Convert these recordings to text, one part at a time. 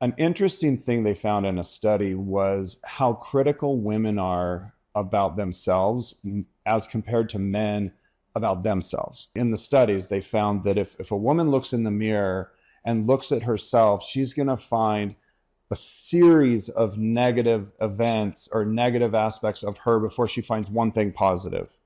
An interesting thing they found in a study was how critical women are about themselves as compared to men about themselves. In the studies, they found that if a woman looks in the mirror and looks at herself, she's going to find a series of negative events or negative aspects of her before she finds one thing positive.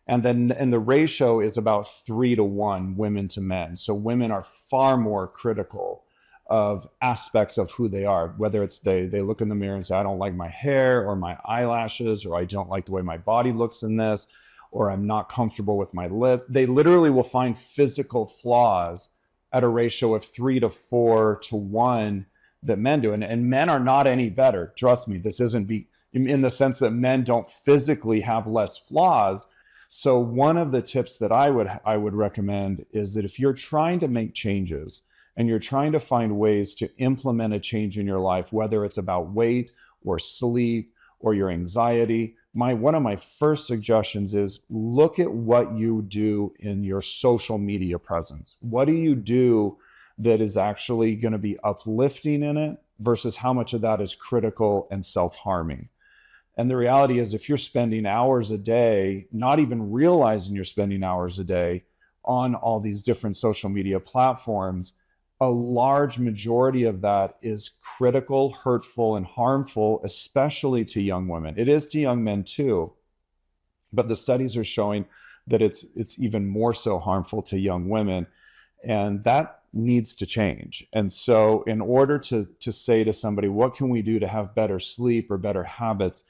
And the ratio is about 3 to 1 women to men. So women are far more critical of aspects of who they are, whether it's they look in the mirror and say, I don't like my hair or my eyelashes, or I don't like the way my body looks in this, or I'm not comfortable with my lips. They literally will find physical flaws at a ratio of 3 to 4 to 1 that men do. And men are not any better. Trust me, this isn't in the sense that men don't physically have less flaws. So one of the tips that I would recommend is that if you're trying to make changes and you're trying to find ways to implement a change in your life, whether it's about weight or sleep or your anxiety, one of my first suggestions is look at what you do in your social media presence. What do you do that is actually going to be uplifting in it versus how much of that is critical and self-harming? And the reality is, if you're spending hours a day, not even realizing you're spending hours a day on all these different social media platforms, a large majority of that is critical, hurtful, and harmful, especially to young women. It is to young men too, but the studies are showing that it's even more so harmful to young women, and that needs to change. And so, in order to say to somebody, what can we do to have better sleep or better habits?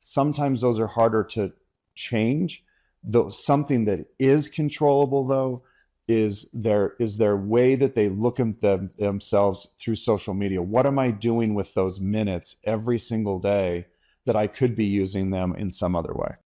Sometimes those are harder to change. Though something that is controllable, though, is their way that they look at themselves through social media. What am I doing with those minutes every single day that I could be using them in some other way?